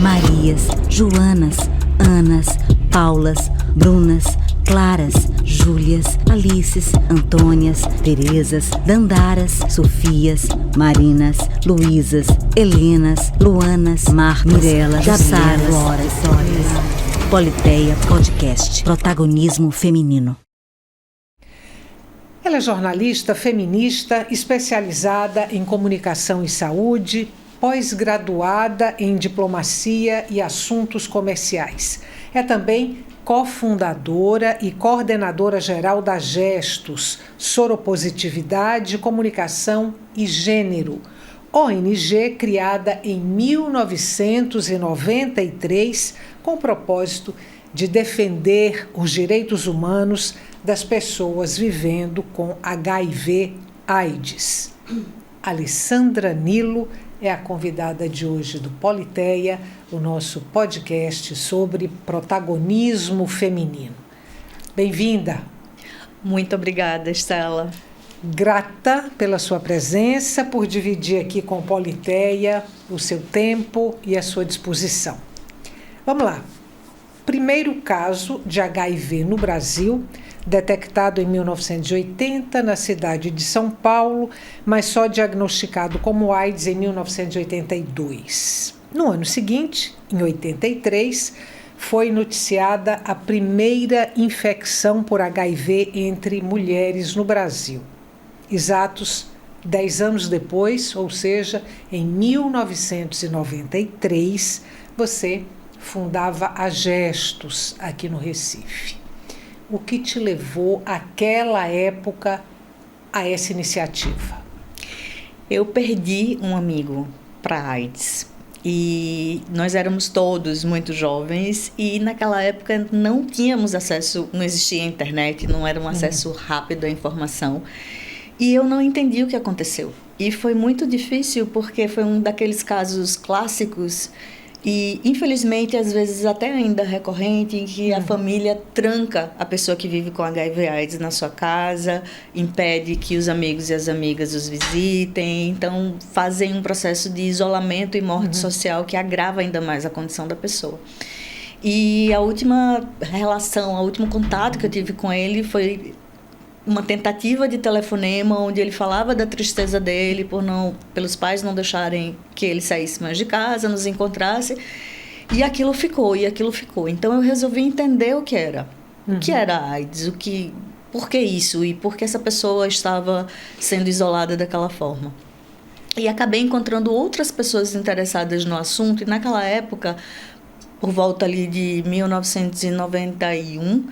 Marias, Joanas, Anas, Paulas, Brunas, Claras, Júlias, Alices, Antônias, Terezas, Dandaras, Sofias, Marinas, Luísas, Helenas, Luanas, Marcas, Mirelas, Jasaras, Loras, Politeia Podcast, protagonismo feminino. Ela é jornalista feminista especializada em comunicação e saúde, pós-graduada em diplomacia e assuntos comerciais. É também cofundadora e coordenadora geral da Gestos, Soropositividade, Comunicação e Gênero, ONG criada em 1993 com o propósito de defender os direitos humanos das pessoas vivendo com HIV/AIDS. Alessandra Nilo é a convidada de hoje do Politeia, o nosso podcast sobre protagonismo feminino. Bem-vinda. Muito obrigada, Estela. Grata pela sua presença, por dividir aqui com o Politeia o seu tempo e a sua disposição. Vamos lá. Primeiro caso de HIV no Brasil, detectado em 1980 na cidade de São Paulo, mas só diagnosticado como AIDS em 1982. No ano seguinte, em 83, foi noticiada a primeira infecção por HIV entre mulheres no Brasil. Exatos 10 anos depois, ou seja, em 1993, você fundava a Gestos aqui no Recife. O que te levou àquela época a essa iniciativa? Eu perdi um amigo para AIDS e nós éramos todos muito jovens e naquela época não tínhamos acesso, não existia internet, não era um acesso rápido à informação e eu não entendi o que aconteceu. E foi muito difícil porque foi um daqueles casos clássicos e, infelizmente, às vezes até ainda recorrente, em que a família tranca a pessoa que vive com HIV/AIDS na sua casa, impede que os amigos e as amigas os visitem, então fazem um processo de isolamento e morte social que agrava ainda mais a condição da pessoa. E a última relação, o último contato que eu tive com ele foi uma tentativa de telefonema onde ele falava da tristeza dele pelos pais não deixarem que ele saísse mais de casa, nos encontrasse, e aquilo ficou. Então eu resolvi entender o que era. O que era AIDS, por que isso e por que essa pessoa estava sendo isolada daquela forma. E acabei encontrando outras pessoas interessadas no assunto, e naquela época, por volta ali de 1991,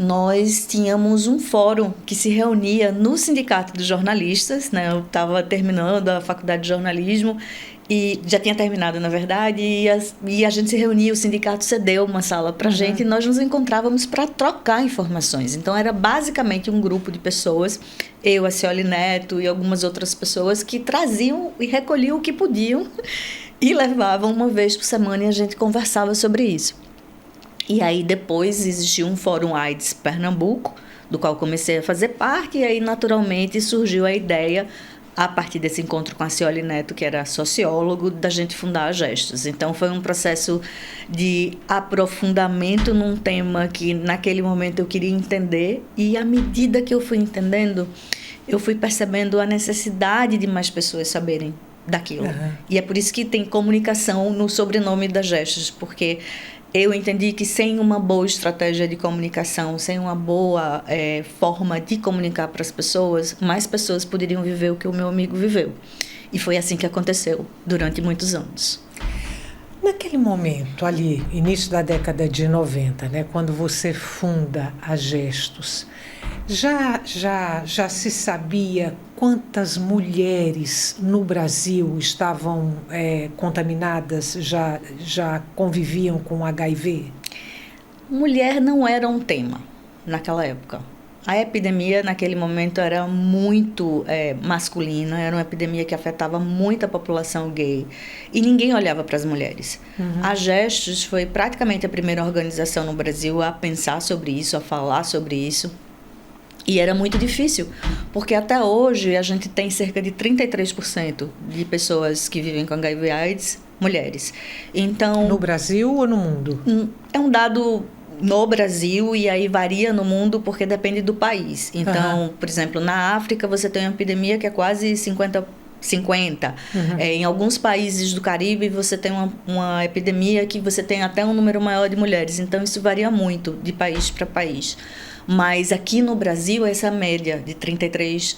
nós tínhamos um fórum que se reunia no Sindicato dos Jornalistas, né? Eu estava terminando a faculdade de jornalismo e já tinha terminado, na verdade, e a gente se reunia, o sindicato cedeu uma sala para a gente e nós nos encontrávamos para trocar informações. Então, era basicamente um grupo de pessoas, eu, a Cioli Neto e algumas outras pessoas que traziam e recolhiam o que podiam e levavam uma vez por semana e a gente conversava sobre isso. E aí depois existiu um Fórum AIDS Pernambuco, do qual comecei a fazer parte, e aí naturalmente surgiu a ideia, a partir desse encontro com a Cioli Neto, que era sociólogo, da gente fundar a Gestos. Então foi um processo de aprofundamento num tema que naquele momento eu queria entender, e à medida que eu fui entendendo, eu fui percebendo a necessidade de mais pessoas saberem daquilo. E é por isso que tem comunicação no sobrenome da Gestos, porque eu entendi que sem uma boa estratégia de comunicação, sem uma boa forma de comunicar para as pessoas, mais pessoas poderiam viver o que o meu amigo viveu. E foi assim que aconteceu durante muitos anos. Naquele momento, ali, início da década de 90, né, quando você funda a Gestos, já se sabia quantas mulheres no Brasil estavam contaminadas, já conviviam com HIV? Mulher não era um tema naquela época. A epidemia naquele momento era muito masculina, era uma epidemia que afetava muito a população gay e ninguém olhava para as mulheres. A Gestos foi praticamente a primeira organização no Brasil a pensar sobre isso, a falar sobre isso. E era muito difícil, porque até hoje a gente tem cerca de 33% de pessoas que vivem com HIV/AIDS mulheres. Então, no Brasil ou no mundo? É um dado no Brasil e aí varia no mundo porque depende do país. Então, por exemplo, na África você tem uma epidemia que é quase 50. Em alguns países do Caribe você tem uma epidemia que você tem até um número maior de mulheres. Então, isso varia muito de país para país. Mas aqui no Brasil, essa média de 33%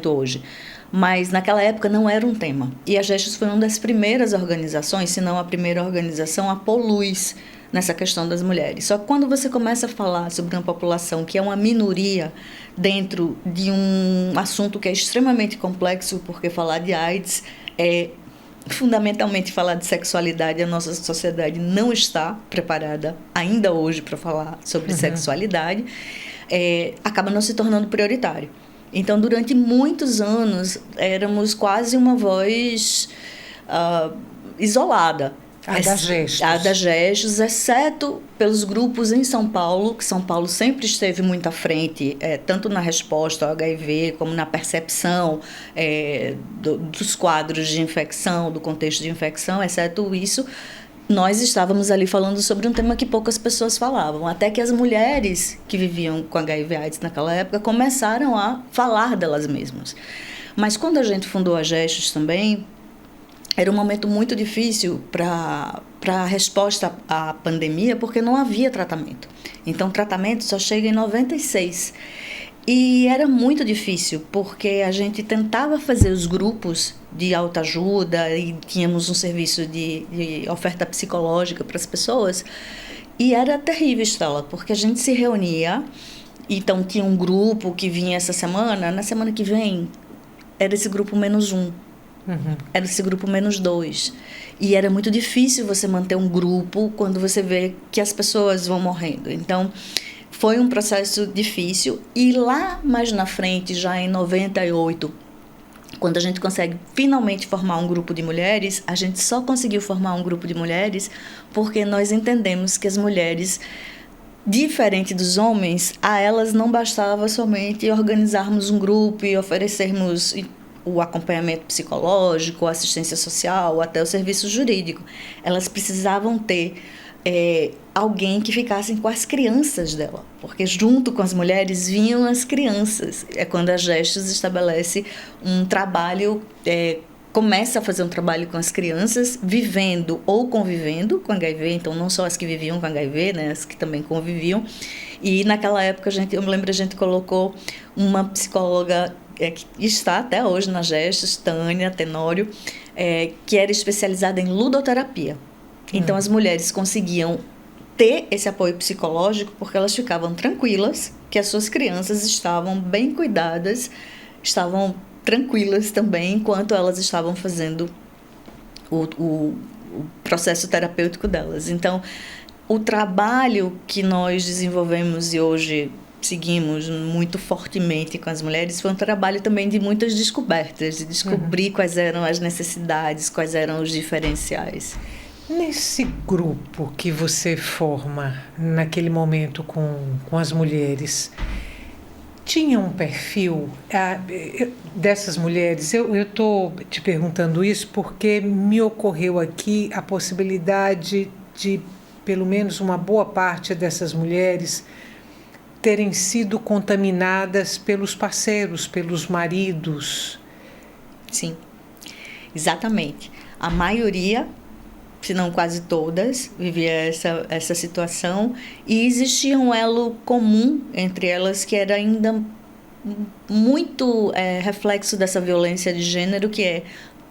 hoje. Mas naquela época não era um tema. E a Gestos foi uma das primeiras organizações, se não a primeira organização, a pôr luz nessa questão das mulheres. Só que quando você começa a falar sobre uma população que é uma minoria dentro de um assunto que é extremamente complexo, porque falar de AIDS é fundamentalmente falar de sexualidade, a nossa sociedade não está preparada ainda hoje para falar sobre sexualidade, acaba não se tornando prioritário. Então, durante muitos anos, éramos quase uma voz isolada. A da Gestos, exceto pelos grupos em São Paulo, que São Paulo sempre esteve muito à frente, tanto na resposta ao HIV, como na percepção dos quadros de infecção, do contexto de infecção, exceto isso, nós estávamos ali falando sobre um tema que poucas pessoas falavam, até que as mulheres que viviam com HIV/AIDS naquela época começaram a falar delas mesmas. Mas quando a gente fundou a Gestos também, era um momento muito difícil para a resposta à pandemia, porque não havia tratamento. Então, o tratamento só chega em 96. E era muito difícil, porque a gente tentava fazer os grupos de autoajuda e tínhamos um serviço de oferta psicológica para as pessoas. E era terrível, Estela, porque a gente se reunia, então tinha um grupo que vinha essa semana, na semana que vem era esse grupo -1. Era esse grupo -2. E era muito difícil você manter um grupo quando você vê que as pessoas vão morrendo. Então, foi um processo difícil. E lá mais na frente, já em 98, quando a gente consegue finalmente formar um grupo de mulheres, a gente só conseguiu formar um grupo de mulheres porque nós entendemos que as mulheres, diferente dos homens, a elas não bastava somente organizarmos um grupo e oferecermos o acompanhamento psicológico, a assistência social, até o serviço jurídico. Elas precisavam ter alguém que ficasse com as crianças dela, porque junto com as mulheres vinham as crianças. É quando a Gestos estabelece um trabalho, começa a fazer um trabalho com as crianças, vivendo ou convivendo com HIV, então não só as que viviam com HIV, né, as que também conviviam. E naquela época, eu me lembro, a gente colocou uma psicóloga que está até hoje na Gestos, Tânia Tenório, que era especializada em ludoterapia. Então, as mulheres conseguiam ter esse apoio psicológico porque elas ficavam tranquilas que as suas crianças estavam bem cuidadas, estavam tranquilas também enquanto elas estavam fazendo o processo terapêutico delas. Então, o trabalho que nós desenvolvemos e hoje seguimos muito fortemente com as mulheres foi um trabalho também de muitas descobertas, de descobrir quais eram as necessidades, quais eram os diferenciais. Nesse grupo que você forma naquele momento com as mulheres, tinha um perfil dessas mulheres? Eu estou te perguntando isso porque me ocorreu aqui a possibilidade de, pelo menos uma boa parte dessas mulheres, terem sido contaminadas pelos parceiros, pelos maridos. Sim, exatamente. A maioria, se não quase todas, vivia essa situação, e existia um elo comum entre elas que era ainda muito reflexo dessa violência de gênero, que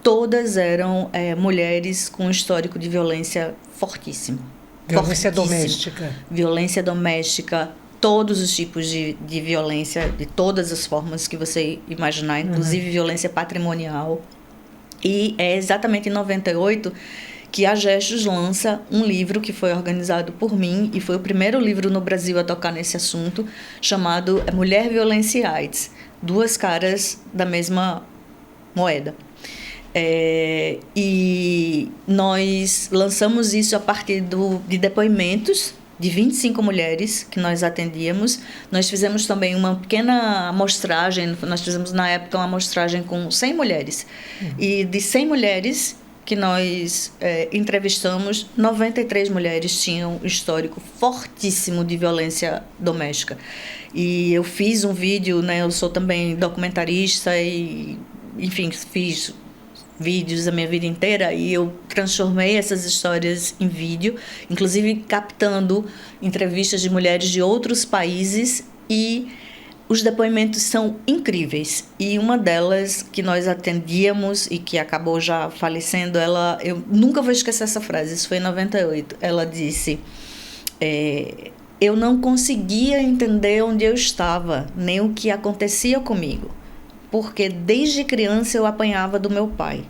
todas eram mulheres com um histórico de violência fortíssimo. Violência doméstica. Violência doméstica, todos os tipos de violência, de todas as formas que você imaginar, inclusive violência patrimonial. E é exatamente em 98 que a Gestos lança um livro que foi organizado por mim e foi o primeiro livro no Brasil a tocar nesse assunto, chamado Mulher, Violência e AIDS, duas caras da mesma moeda. E nós lançamos isso a partir de depoimentos de 25 mulheres que nós atendíamos. Nós fizemos também uma pequena amostragem, nós fizemos na época uma amostragem com 100 mulheres. E de 100 mulheres que nós entrevistamos, 93 mulheres tinham um histórico fortíssimo de violência doméstica. E eu fiz um vídeo, né? Eu sou também documentarista e, enfim, fiz vídeos a minha vida inteira e eu transformei essas histórias em vídeo, inclusive captando entrevistas de mulheres de outros países, e os depoimentos são incríveis. E uma delas que nós atendíamos e que acabou já falecendo, eu nunca vou esquecer essa frase, isso foi em 98. Ela disse: eu não conseguia entender onde eu estava, nem o que acontecia comigo, porque desde criança eu apanhava do meu pai.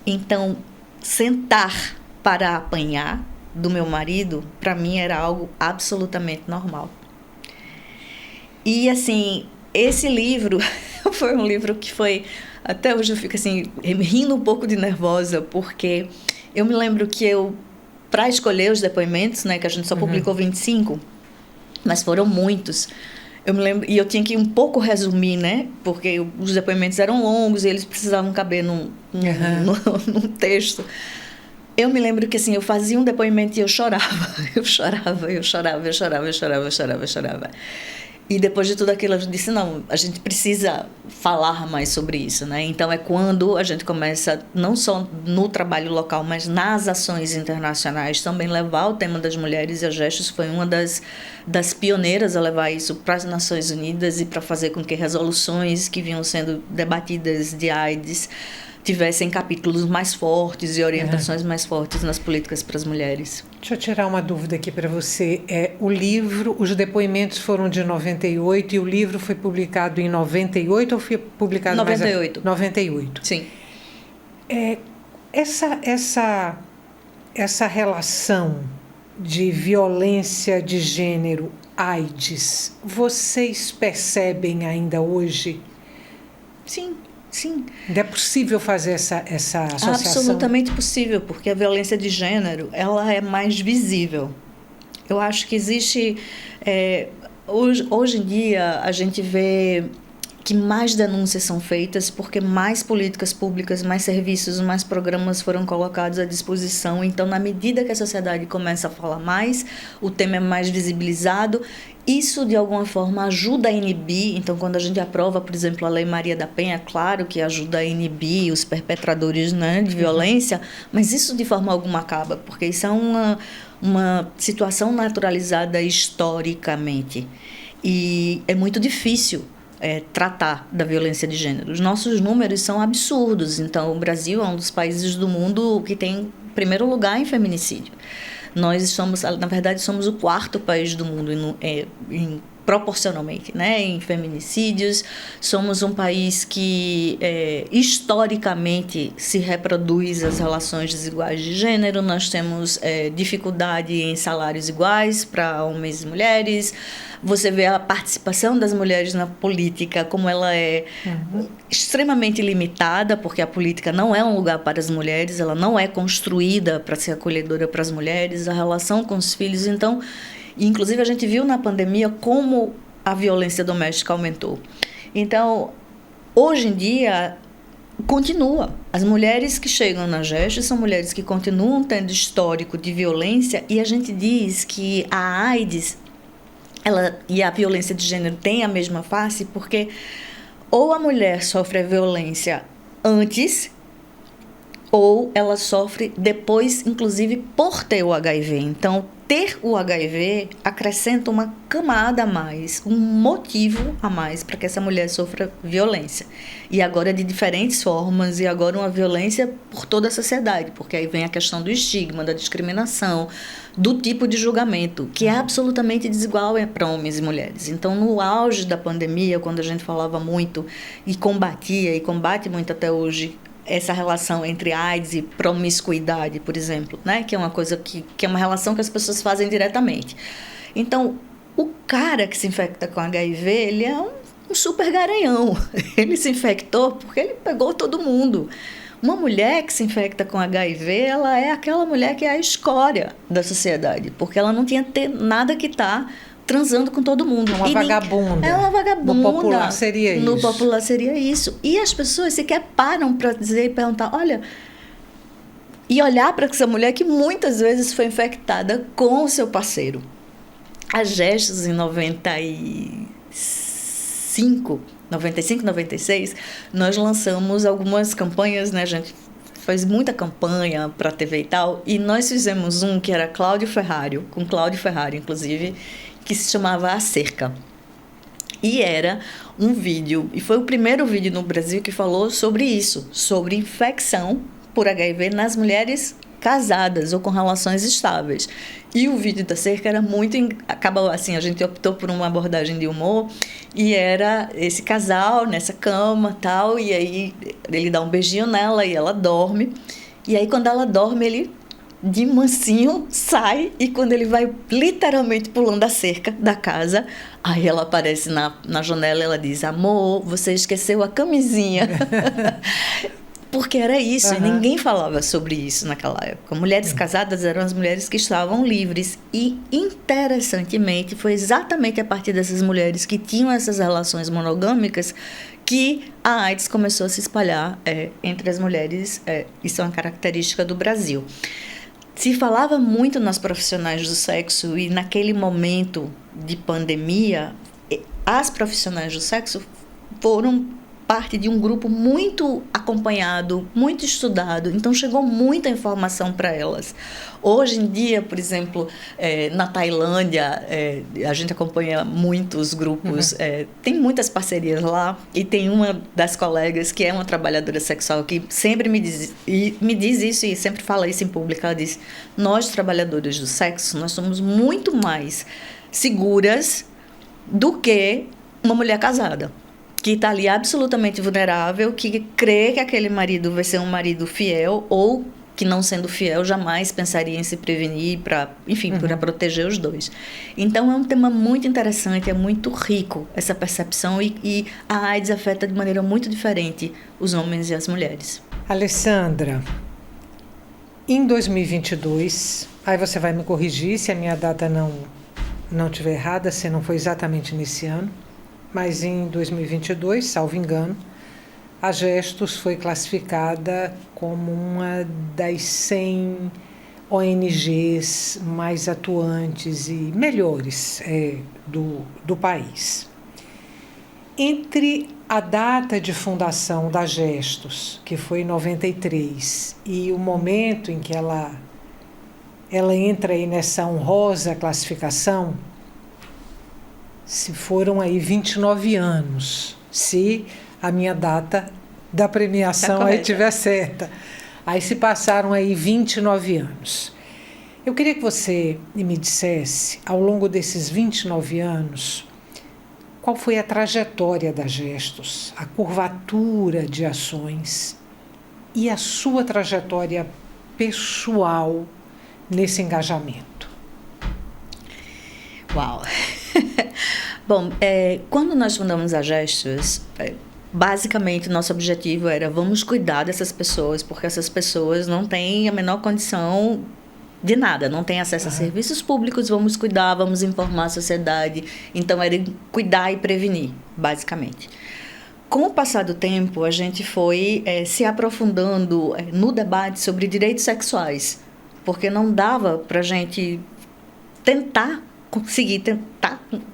Então, sentar para apanhar do meu marido, para mim era algo absolutamente normal. E, assim, esse livro foi um livro que foi... Até hoje eu fico, assim, rindo um pouco de nervosa, porque eu me lembro que para escolher os depoimentos, né, que a gente só publicou 25, mas foram muitos. Eu me lembro, e eu tinha que um pouco resumir, né? Porque os depoimentos eram longos e eles precisavam caber num texto. Eu me lembro que, assim, eu fazia um depoimento e eu chorava. Eu chorava. E depois de tudo aquilo, eu disse, não, a gente precisa falar mais sobre isso, né? Então, é quando a gente começa, não só no trabalho local, mas nas ações internacionais, também levar o tema das mulheres, e a Gestos foi uma das pioneiras a levar isso para as Nações Unidas e para fazer com que resoluções que vinham sendo debatidas de AIDS tivessem capítulos mais fortes e orientações mais fortes nas políticas para as mulheres. Deixa eu tirar uma dúvida aqui para você. O livro, os depoimentos foram de 98 e o livro foi publicado em 98 ou foi publicado 98. 98. Sim. Essa relação de violência de gênero, AIDS, vocês percebem ainda hoje? Sim. É possível fazer essa associação? Absolutamente possível, porque a violência de gênero, ela é mais visível. Eu acho que existe... hoje em dia, a gente vê que mais denúncias são feitas porque mais políticas públicas, mais serviços, mais programas foram colocados à disposição. Então, na medida que a sociedade começa a falar mais, o tema é mais visibilizado. Isso, de alguma forma, ajuda a inibir. Então, quando a gente aprova, por exemplo, a Lei Maria da Penha, claro que ajuda a inibir os perpetradores, né, de violência, mas isso de forma alguma acaba, porque isso é uma situação naturalizada historicamente. E é muito difícil tratar da violência de gênero. Os nossos números são absurdos. Então, o Brasil é um dos países do mundo que tem primeiro lugar em feminicídio. Nós somos, na verdade, somos o 4º país do mundo proporcionalmente, né, em feminicídios. Somos um país que historicamente se reproduz as relações desiguais de gênero. Nós temos dificuldade em salários iguais para homens e mulheres. Você vê a participação das mulheres na política, como ela é extremamente limitada, porque a política não é um lugar para as mulheres, ela não é construída para ser acolhedora para as mulheres, a relação com os filhos. Então, inclusive, a gente viu na pandemia como a violência doméstica aumentou. Então, hoje em dia, continua. As mulheres que chegam na Gestos são mulheres que continuam tendo histórico de violência, e a gente diz que a AIDS e a violência de gênero têm a mesma face, porque ou a mulher sofre a violência antes, ou ela sofre depois, inclusive, por ter o HIV. Então, ter o HIV acrescenta uma camada a mais, um motivo a mais para que essa mulher sofra violência. E agora de diferentes formas, e agora uma violência por toda a sociedade, porque aí vem a questão do estigma, da discriminação, do tipo de julgamento, que é absolutamente desigual para homens e mulheres. Então, no auge da pandemia, quando a gente falava muito e combatia, e combate muito até hoje, essa relação entre AIDS e promiscuidade, por exemplo, né? Que é uma coisa que é uma relação que as pessoas fazem diretamente. Então, o cara que se infecta com HIV, ele é um super garanhão. Ele se infectou porque ele pegou todo mundo. Uma mulher que se infecta com HIV, ela é aquela mulher que é a escória da sociedade, porque ela não tinha nada que tá transando com todo mundo. É uma vagabunda. É uma vagabunda. No popular seria isso. No popular seria isso. E as pessoas sequer param para dizer e perguntar, olha, e olhar para essa mulher que muitas vezes foi infectada com o seu parceiro. A Gestos, em 95, 96, nós lançamos algumas campanhas, né, gente? Faz muita campanha para a TV e tal, e nós fizemos um que era Cláudio Ferrari, com Cláudio Ferrari, inclusive, que se chamava A Cerca. E era um vídeo, e foi o primeiro vídeo no Brasil que falou sobre isso, sobre infecção por HIV nas mulheres casadas ou com relações estáveis. E o vídeo da cerca era muito... Acaba assim, a gente optou por uma abordagem de humor, e era esse casal nessa cama, tal, e aí ele dá um beijinho nela e ela dorme. E aí, quando ela dorme, ele, de mansinho, sai, e quando ele vai literalmente pulando a cerca da casa, aí ela aparece na janela e ela diz: amor, você esqueceu a camisinha. Porque era isso, e ninguém falava sobre isso naquela época. Mulheres casadas eram as mulheres que estavam livres. E, interessantemente, foi exatamente a partir dessas mulheres que tinham essas relações monogâmicas que a AIDS começou a se espalhar entre as mulheres. Isso é uma característica do Brasil. Se falava muito nas profissionais do sexo, e naquele momento de pandemia, as profissionais do sexo foram parte de um grupo muito acompanhado, muito estudado, então chegou muita informação para elas. Hoje em dia, por exemplo, na Tailândia, a gente acompanha muitos grupos, tem muitas parcerias lá, e tem uma das colegas que é uma trabalhadora sexual que sempre me diz isso, e sempre fala isso em público. Ela diz: nós, trabalhadoras do sexo, nós somos muito mais seguras do que uma mulher casada, que está ali absolutamente vulnerável, que crê que aquele marido vai ser um marido fiel, ou que, não sendo fiel, jamais pensaria em se prevenir para proteger os dois. Então, é um tema muito interessante, é muito rico essa percepção, e a AIDS afeta de maneira muito diferente os homens e as mulheres. Alessandra, em 2022, aí você vai me corrigir se a minha data não estiver errada, se não foi exatamente nesse ano, mas em 2022, salvo engano, a Gestos foi classificada como uma das 100 ONGs mais atuantes e melhores do país. Entre a data de fundação da Gestos, que foi em 93, e o momento em que ela entra aí nessa honrosa classificação, se foram aí 29 anos, se a minha data da premiação aí estiver certa. Aí se passaram aí 29 anos. Eu queria que você me dissesse, ao longo desses 29 anos, qual foi a trajetória da Gestos, a curvatura de ações e a sua trajetória pessoal nesse engajamento. Uau! Bom, quando nós fundamos a Gestos, basicamente nosso objetivo era: vamos cuidar dessas pessoas, porque essas pessoas não têm a menor condição de nada, não têm acesso a serviços públicos, vamos cuidar, vamos informar a sociedade. Então, era cuidar e prevenir, basicamente. Com o passar do tempo, a gente foi se aprofundando no debate sobre direitos sexuais, porque não dava para a gente tentar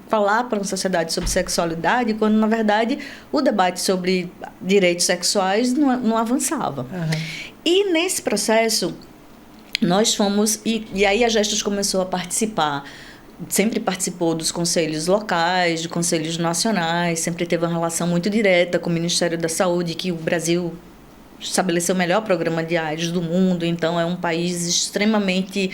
falar para uma sociedade sobre sexualidade, quando, na verdade, o debate sobre direitos sexuais não avançava. E, nesse processo, nós fomos... E aí a Gestos começou a participar, sempre participou dos conselhos locais, de conselhos nacionais, sempre teve uma relação muito direta com o Ministério da Saúde, que o Brasil estabeleceu o melhor programa de AIDS do mundo, então é um país extremamente...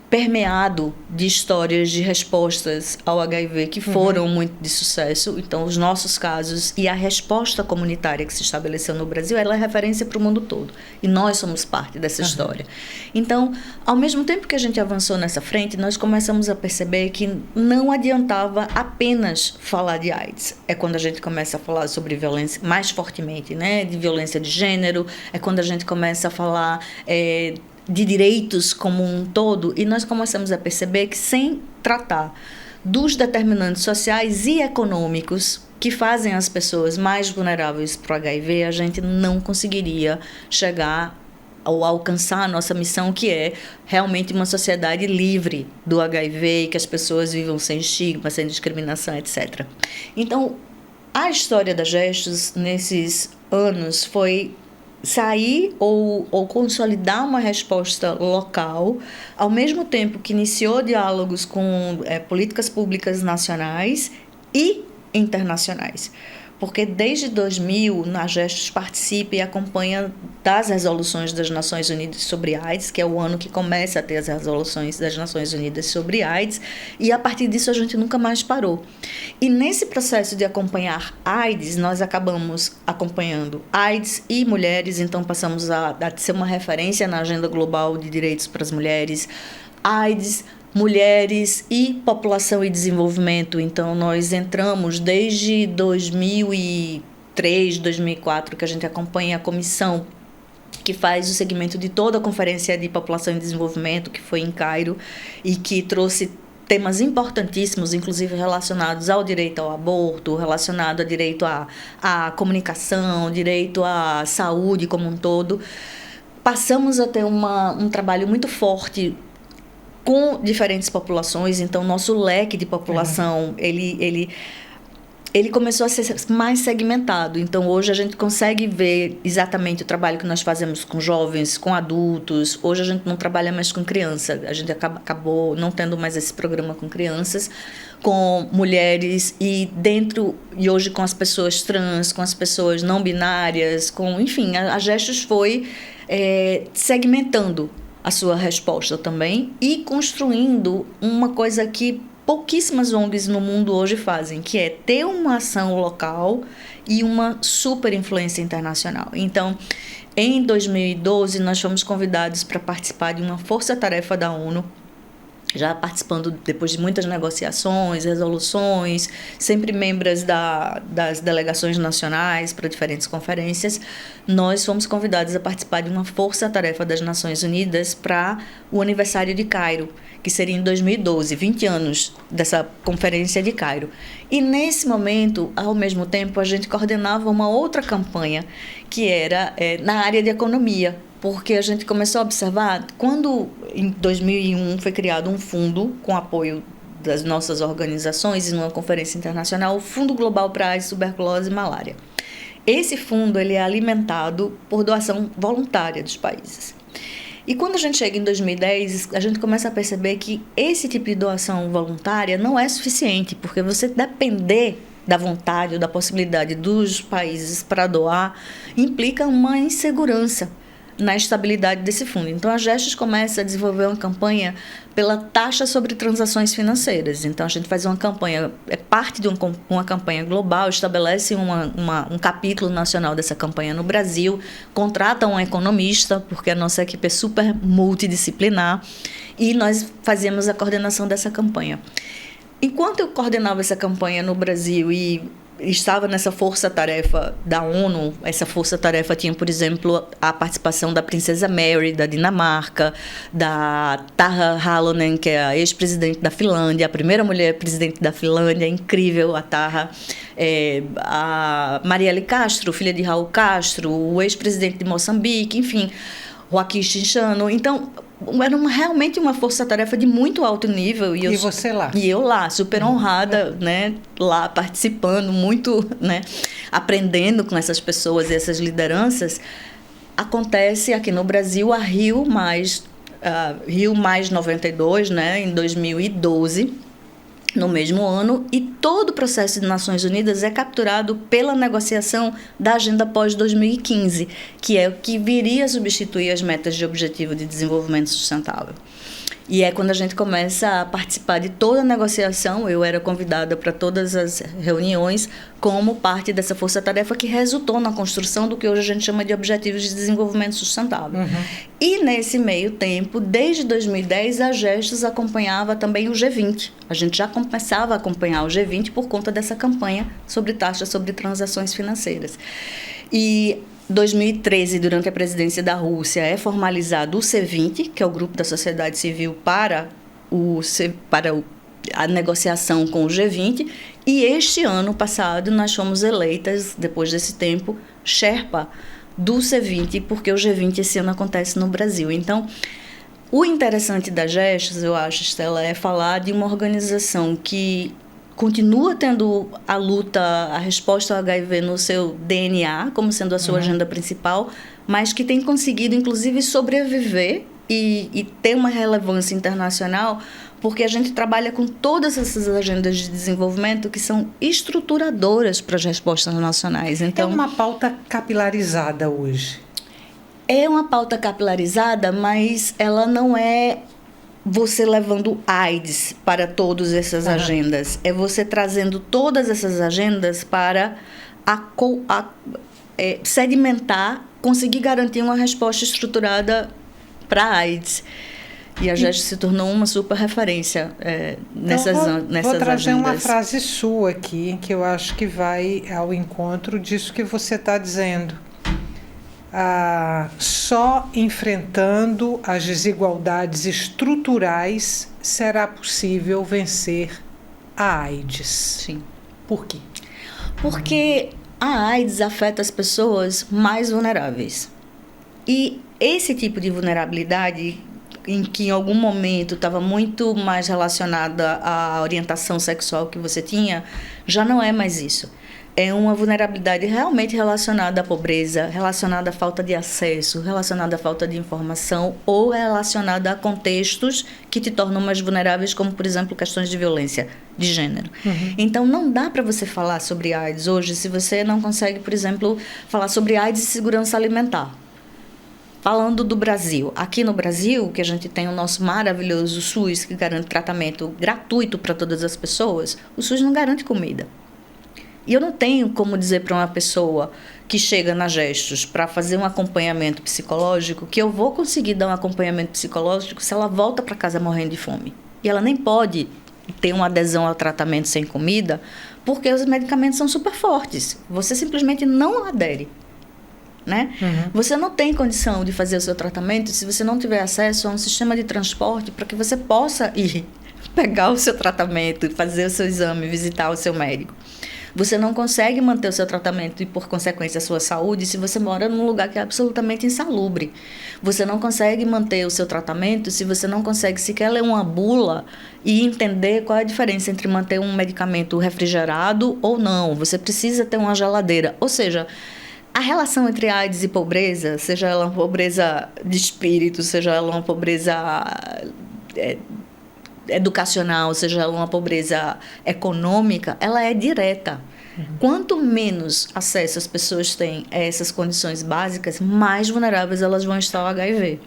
permeado de histórias de respostas ao HIV que foram muito de sucesso. Então, os nossos casos e a resposta comunitária que se estabeleceu no Brasil, ela é referência para o mundo todo. E nós somos parte dessa história. Então, ao mesmo tempo que a gente avançou nessa frente, nós começamos a perceber que não adiantava apenas falar de AIDS. É quando a gente começa a falar sobre violência mais fortemente, né? De violência de gênero, é quando a gente começa a falar... de direitos como um todo, e nós começamos a perceber que, sem tratar dos determinantes sociais e econômicos que fazem as pessoas mais vulneráveis para o HIV, a gente não conseguiria chegar ou alcançar a nossa missão, que é realmente uma sociedade livre do HIV e que as pessoas vivam sem estigma, sem discriminação, etc. Então, a história da Gestos nesses anos foi sair ou consolidar uma resposta local, ao mesmo tempo que iniciou diálogos com políticas públicas nacionais e internacionais. Porque desde 2000, a Gestos participa e acompanha das resoluções das Nações Unidas sobre AIDS, que é o ano que começa a ter as resoluções das Nações Unidas sobre AIDS, e a partir disso a gente nunca mais parou. E nesse processo de acompanhar AIDS, nós acabamos acompanhando AIDS e mulheres, então passamos a ser uma referência na agenda global de direitos para as mulheres, AIDS, mulheres e população e desenvolvimento. Então, nós entramos desde 2003, 2004, que a gente acompanha a comissão que faz o segmento de toda a Conferência de População e Desenvolvimento, que foi em Cairo, e que trouxe temas importantíssimos, inclusive relacionados ao direito ao aborto, relacionado ao direito à comunicação, direito à saúde como um todo. Passamos a ter um trabalho muito forte com diferentes populações, então nosso leque de população, ele começou a ser mais segmentado. Então, hoje a gente consegue ver exatamente o trabalho que nós fazemos com jovens, com adultos. Hoje a gente não trabalha mais com criança, a gente acabou não tendo mais esse programa com crianças, com mulheres e hoje com as pessoas trans, com as pessoas não binárias, enfim, a Gestos foi segmentando a sua resposta também e construindo uma coisa que pouquíssimas ONGs no mundo hoje fazem, que é ter uma ação local e uma super influência internacional. Então, em 2012, nós fomos convidados para participar de uma força-tarefa da ONU, já participando depois de muitas negociações, resoluções, sempre membros das delegações nacionais para diferentes conferências. Nós fomos convidados a participar de uma força-tarefa das Nações Unidas para o aniversário de Cairo, que seria em 2012, 20 anos dessa conferência de Cairo. E nesse momento, ao mesmo tempo, a gente coordenava uma outra campanha, que era na área de economia, porque a gente começou a observar, quando em 2001 foi criado um fundo com apoio das nossas organizações e numa conferência internacional, o Fundo Global para AIDS, Tuberculose e Malária. Esse fundo ele é alimentado por doação voluntária dos países. E quando a gente chega em 2010, a gente começa a perceber que esse tipo de doação voluntária não é suficiente, porque você depender da vontade ou da possibilidade dos países para doar implica uma insegurança na estabilidade desse fundo. Então, a Gestos começa a desenvolver uma campanha pela taxa sobre transações financeiras. Então, a gente faz uma campanha, é parte de uma campanha global, estabelece um capítulo nacional dessa campanha no Brasil, contrata um economista, porque a nossa equipe é super multidisciplinar, e nós fazemos a coordenação dessa campanha. Enquanto eu coordenava essa campanha no Brasil e estava nessa força-tarefa da ONU, essa força-tarefa tinha, por exemplo, a participação da Princesa Mary, da Dinamarca, da Tarja Halonen, que é a ex-presidente da Finlândia, a primeira mulher presidente da Finlândia, incrível, a Tarja, a Marielle Castro, filha de Raul Castro, o ex-presidente de Moçambique, enfim, Joaquim Chissano. Então, era realmente uma força-tarefa de muito alto nível. E você lá? E eu lá, super honrada, né, lá participando, muito, né, aprendendo com essas pessoas e essas lideranças. Acontece aqui no Brasil a Rio Mais 92, né, em 2012, no mesmo ano, e todo o processo de Nações Unidas é capturado pela negociação da Agenda pós-2015, que é o que viria a substituir as metas de Objetivo de Desenvolvimento Sustentável. E é quando a gente começa a participar de toda a negociação. Eu era convidada para todas as reuniões como parte dessa força-tarefa que resultou na construção do que hoje a gente chama de Objetivos de Desenvolvimento Sustentável. Uhum. E nesse meio tempo, desde 2010, a Gestos acompanhava também o G20. A gente já começava a acompanhar o G20 por conta dessa campanha sobre taxas sobre transações financeiras. E 2013, durante a presidência da Rússia, é formalizado o C20, que é o Grupo da Sociedade Civil para a negociação com o G20, e este ano passado nós fomos eleitas, depois desse tempo, Sherpa do C20, porque o G20 esse ano acontece no Brasil. Então, o interessante da Gestos, eu acho, Estela, é falar de uma organização que continua tendo a luta, a resposta ao HIV no seu DNA, como sendo a sua agenda principal, mas que tem conseguido, inclusive, sobreviver e ter uma relevância internacional, porque a gente trabalha com todas essas agendas de desenvolvimento que são estruturadoras para as respostas nacionais. Então, é uma pauta capilarizada hoje. É uma pauta capilarizada, mas ela não é você levando AIDS para todas essas agendas. É você trazendo todas essas agendas para sedimentar, conseguir garantir uma resposta estruturada para a AIDS. E a GEST se tornou uma super referência nessas agendas. Vou trazer uma frase sua aqui, que eu acho que vai ao encontro disso que você está dizendo. Só enfrentando as desigualdades estruturais será possível vencer a AIDS. Sim. Por quê? Porque a AIDS afeta as pessoas mais vulneráveis. E esse tipo de vulnerabilidade, em que em algum momento estava muito mais relacionada à orientação sexual que você tinha, já não é mais isso. É uma vulnerabilidade realmente relacionada à pobreza, relacionada à falta de acesso, relacionada à falta de informação ou relacionada a contextos que te tornam mais vulneráveis, como, por exemplo, questões de violência de gênero. Então, não dá para você falar sobre AIDS hoje se você não consegue, por exemplo, falar sobre AIDS e segurança alimentar. Falando do Brasil, aqui no Brasil, que a gente tem o nosso maravilhoso SUS, que garante tratamento gratuito para todas as pessoas, o SUS não garante comida. E eu não tenho como dizer para uma pessoa que chega na Gestos para fazer um acompanhamento psicológico que eu vou conseguir dar um acompanhamento psicológico se ela volta para casa morrendo de fome. E ela nem pode ter uma adesão ao tratamento sem comida, porque os medicamentos são super fortes. Você simplesmente não adere. Né? Você não tem condição de fazer o seu tratamento se você não tiver acesso a um sistema de transporte para que você possa ir pegar o seu tratamento, fazer o seu exame, visitar o seu médico. Você não consegue manter o seu tratamento e, por consequência, a sua saúde se você mora num lugar que é absolutamente insalubre. Você não consegue manter o seu tratamento se você não consegue sequer ler uma bula e entender qual é a diferença entre manter um medicamento refrigerado ou não. Você precisa ter uma geladeira. Ou seja, a relação entre AIDS e pobreza, seja ela uma pobreza de espírito, seja ela uma pobreza educacional, seja ela uma pobreza econômica, ela é direta. Quanto menos acesso as pessoas têm a essas condições básicas, mais vulneráveis elas vão estar ao HIV.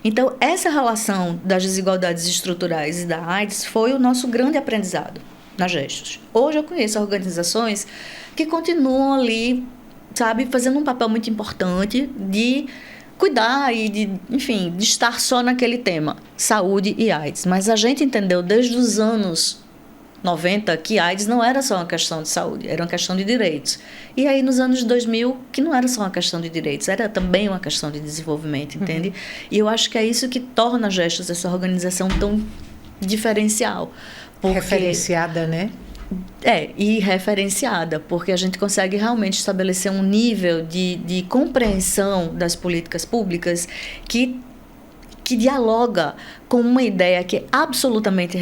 Então, essa relação das desigualdades estruturais e da AIDS foi o nosso grande aprendizado na Gestos. Hoje eu conheço organizações que continuam ali, sabe, fazendo um papel muito importante de cuidar e de estar só naquele tema, saúde e AIDS. Mas a gente entendeu desde os anos 90 que AIDS não era só uma questão de saúde, era uma questão de direitos. E aí nos anos 2000 que não era só uma questão de direitos, era também uma questão de desenvolvimento, entende? E eu acho que é isso que torna a Gestos essa organização tão diferencial. Referenciada, né? E referenciada, porque a gente consegue realmente estabelecer um nível de compreensão das políticas públicas que dialoga com uma ideia que é absolutamente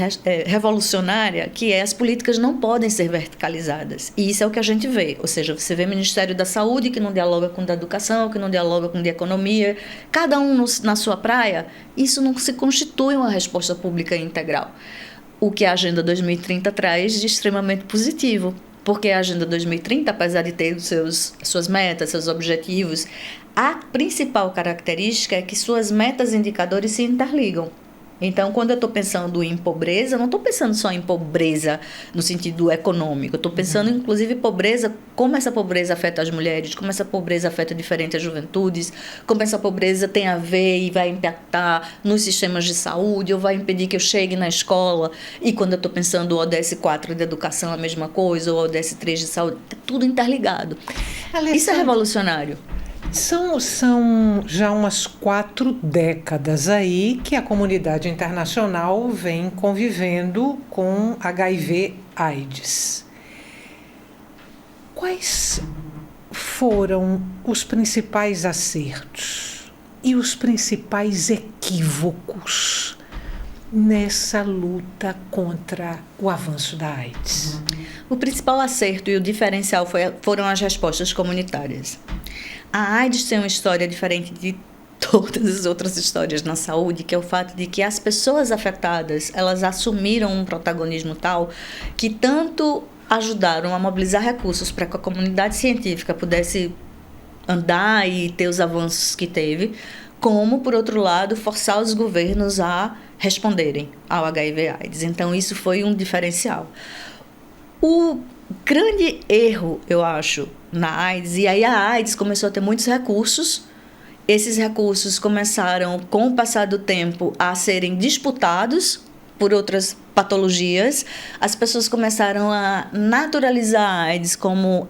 revolucionária, que é as políticas não podem ser verticalizadas. E isso é o que a gente vê. Ou seja, você vê o Ministério da Saúde que não dialoga com o da Educação, que não dialoga com o de Economia, cada um na sua praia. Isso não se constitui uma resposta pública integral. O que a Agenda 2030 traz de extremamente positivo, porque a Agenda 2030, apesar de ter suas metas, seus objetivos, a principal característica é que suas metas e indicadores se interligam. Então, quando eu estou pensando em pobreza, eu não estou pensando só em pobreza no sentido econômico. Eu estou pensando, inclusive, pobreza, como essa pobreza afeta as mulheres, como essa pobreza afeta diferentes juventudes, como essa pobreza tem a ver e vai impactar nos sistemas de saúde, ou vai impedir que eu chegue na escola. E quando eu estou pensando o ODS 4 de educação, a mesma coisa, ou o ODS 3 de saúde, é tudo interligado. Isso é revolucionário. São já umas 4 décadas aí que a comunidade internacional vem convivendo com HIV/AIDS. Quais foram os principais acertos e os principais equívocos nessa luta contra o avanço da AIDS? O principal acerto e o diferencial foram as respostas comunitárias. A AIDS tem uma história diferente de todas as outras histórias na saúde, que é o fato de que as pessoas afetadas, elas assumiram um protagonismo tal que tanto ajudaram a mobilizar recursos para que a comunidade científica pudesse andar e ter os avanços que teve, como, por outro lado, forçar os governos a responderem ao HIV/AIDS. Então, isso foi um diferencial. O grande erro, eu acho, na AIDS, e aí a AIDS começou a ter muitos recursos. Esses recursos começaram, com o passar do tempo, a serem disputados por outras patologias. As pessoas começaram a naturalizar a AIDS como...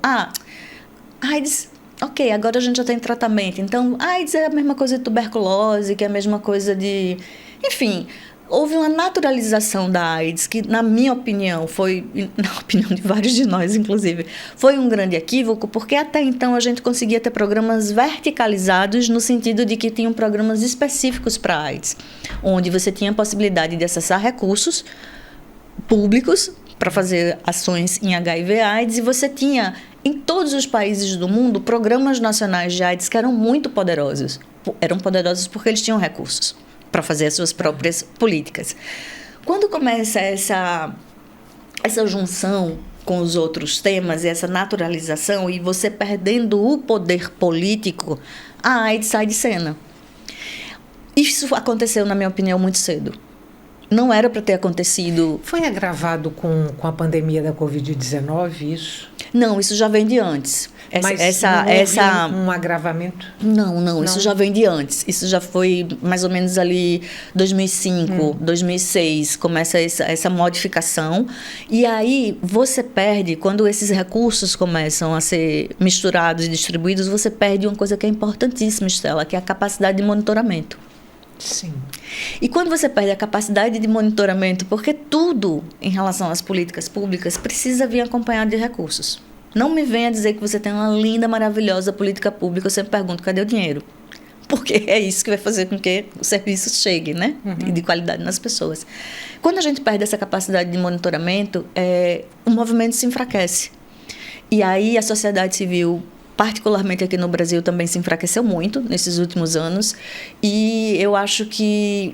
AIDS, ok, agora a gente já tem tratamento. Então, AIDS é a mesma coisa de tuberculose, que é a mesma coisa de... Enfim, houve uma naturalização da AIDS que, na minha opinião, foi, na opinião de vários de nós, inclusive, foi um grande equívoco, porque até então a gente conseguia ter programas verticalizados no sentido de que tinham programas específicos para a AIDS, onde você tinha a possibilidade de acessar recursos públicos para fazer ações em HIV/AIDS, e você tinha, em todos os países do mundo, programas nacionais de AIDS que eram muito poderosos. Eram poderosos porque eles tinham recursos para fazer as suas próprias políticas. Quando começa essa junção com os outros temas e essa naturalização, e você perdendo o poder político, a AIDS sai de cena. Isso aconteceu, na minha opinião, muito cedo. Não era para ter acontecido. Foi agravado com a pandemia da Covid-19, isso? Não, isso já vem de antes. Mas não houve um agravamento? Não, isso já vem de antes. Isso já foi mais ou menos ali 2005, 2006, começa essa modificação. E aí você perde, quando esses recursos começam a ser misturados e distribuídos, você perde uma coisa que é importantíssima, Estela, que é a capacidade de monitoramento. Sim. E quando você perde a capacidade de monitoramento, porque tudo em relação às políticas públicas precisa vir acompanhado de recursos. Não me venha dizer que você tem uma linda, maravilhosa política pública, eu sempre pergunto, cadê o dinheiro? Porque é isso que vai fazer com que o serviço chegue, né? E de qualidade nas pessoas. Quando a gente perde essa capacidade de monitoramento, o movimento se enfraquece. E aí a sociedade civil, particularmente aqui no Brasil, também se enfraqueceu muito nesses últimos anos. E eu acho que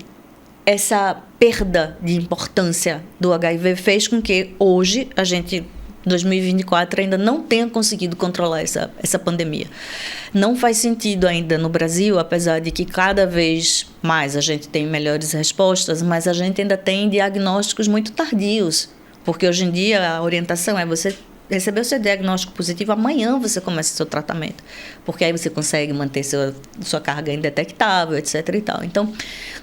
essa perda de importância do HIV fez com que hoje a gente, 2024, ainda não tenha conseguido controlar essa pandemia. Não faz sentido ainda no Brasil, apesar de que cada vez mais a gente tem melhores respostas, mas a gente ainda tem diagnósticos muito tardios, porque hoje em dia a orientação é você receber o seu diagnóstico positivo, amanhã você começa o seu tratamento, porque aí você consegue manter sua carga indetectável, etc. e tal. Então,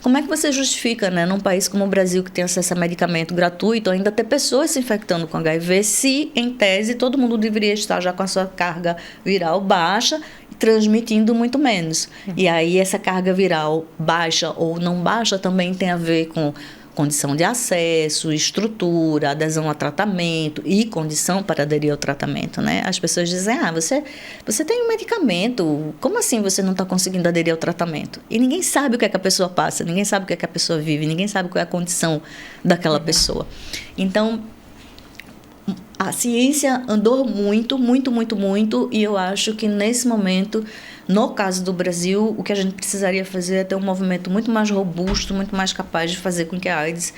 como é que você justifica, né, num país como o Brasil, que tem acesso a medicamento gratuito, ainda ter pessoas se infectando com HIV, se, em tese, todo mundo deveria estar já com a sua carga viral baixa e transmitindo muito menos? E aí essa carga viral baixa ou não baixa também tem a ver com condição de acesso, estrutura, adesão a tratamento e condição para aderir ao tratamento, né? As pessoas dizem, você tem um medicamento, como assim você não está conseguindo aderir ao tratamento? E ninguém sabe o que é que a pessoa passa, ninguém sabe o que é que a pessoa vive, ninguém sabe qual é a condição daquela pessoa. Então, a ciência andou muito, e eu acho que nesse momento, no caso do Brasil, o que a gente precisaria fazer é ter um movimento muito mais robusto, muito mais capaz de fazer com que a AIDS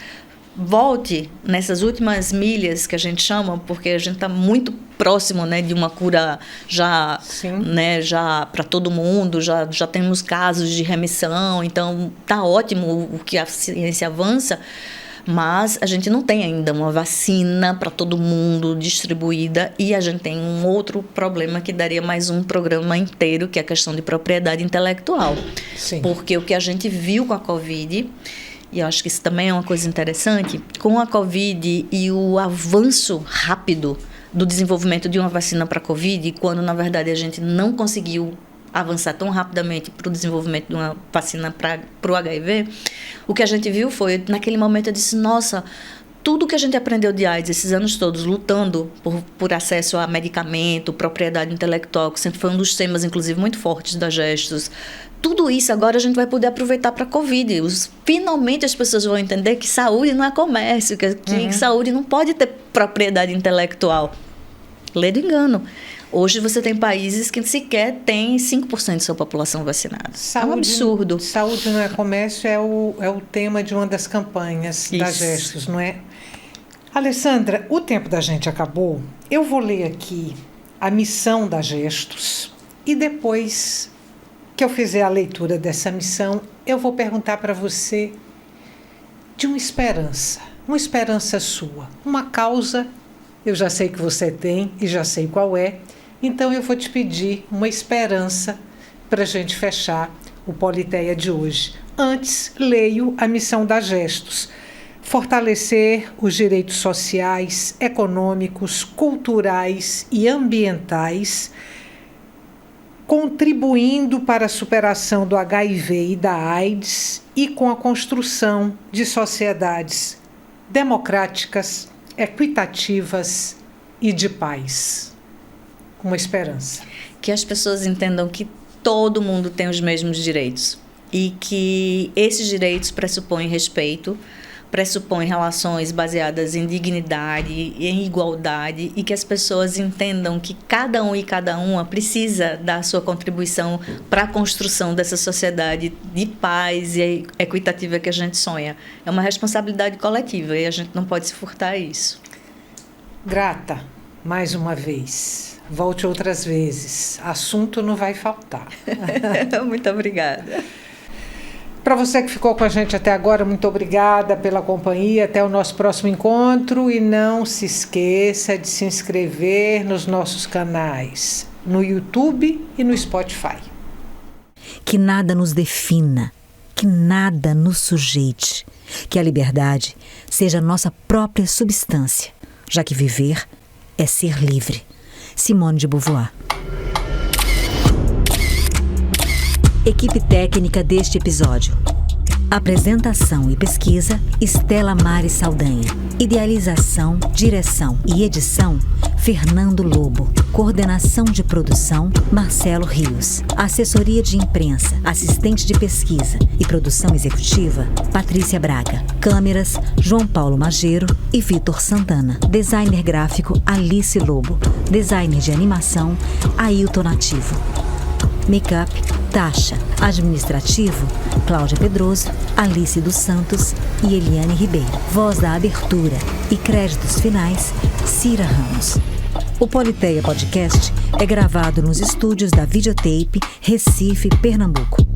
volte nessas últimas milhas que a gente chama, porque a gente está muito próximo, né, de uma cura já, né, já para todo mundo, já temos casos de remissão, então está ótimo o que a ciência avança. Mas a gente não tem ainda uma vacina para todo mundo distribuída, e a gente tem um outro problema que daria mais um programa inteiro, que é a questão de propriedade intelectual. Sim. Porque o que a gente viu com a Covid, e eu acho que isso também é uma coisa interessante, com a Covid e o avanço rápido do desenvolvimento de uma vacina para a Covid, quando na verdade a gente não conseguiu avançar tão rapidamente para o desenvolvimento de uma vacina para o HIV, o que a gente viu foi, naquele momento eu disse, nossa, tudo que a gente aprendeu de AIDS esses anos todos, lutando por acesso a medicamento, propriedade intelectual, que sempre foi um dos temas, inclusive, muito fortes da Gestos, tudo isso agora a gente vai poder aproveitar para a Covid. Finalmente as pessoas vão entender que saúde não é comércio, que saúde não pode ter propriedade intelectual. Lê do engano. Hoje você tem países que sequer têm 5% de sua população vacinada. Saúde, é um absurdo. Saúde não é comércio é o tema de uma das campanhas da Gestos, não é? Alessandra, o tempo da gente acabou. Eu vou ler aqui a missão da Gestos e depois que eu fizer a leitura dessa missão, eu vou perguntar para você de uma esperança sua, uma causa. Eu já sei que você tem e já sei qual é, então eu vou te pedir uma esperança para a gente fechar o Politeia de hoje. Antes, leio a missão da Gestos: fortalecer os direitos sociais, econômicos, culturais e ambientais, contribuindo para a superação do HIV e da AIDS e com a construção de sociedades democráticas, equitativas e de paz. Uma esperança. Que as pessoas entendam que todo mundo tem os mesmos direitos e que esses direitos pressupõem respeito, pressupõem relações baseadas em dignidade e em igualdade, e que as pessoas entendam que cada um e cada uma precisa dar sua contribuição para a construção dessa sociedade de paz e equitativa que a gente sonha. É uma responsabilidade coletiva e a gente não pode se furtar a isso. Grata, mais uma vez. Volte outras vezes. Assunto não vai faltar. Muito obrigada. Para você que ficou com a gente até agora, muito obrigada pela companhia. Até o nosso próximo encontro. E não se esqueça de se inscrever nos nossos canais, no YouTube e no Spotify. Que nada nos defina, que nada nos sujeite, que a liberdade seja nossa própria substância, já que viver é ser livre. Simone de Beauvoir. Equipe técnica deste episódio: apresentação e pesquisa, Estela Mari Saldanha. Idealização, direção e edição, Fernando Lobo. Coordenação de produção, Marcelo Rios. Assessoria de imprensa, assistente de pesquisa e produção executiva, Patrícia Braga. Câmeras, João Paulo Mageiro e Vitor Santana. Designer gráfico, Alice Lobo. Designer de animação, Ailton Nativo. Make-up, Tasha. Administrativo, Cláudia Pedroso, Alice dos Santos e Eliane Ribeiro. Voz da abertura e créditos finais, Cira Ramos. O Politeia Podcast é gravado nos estúdios da Videotape, Recife, Pernambuco.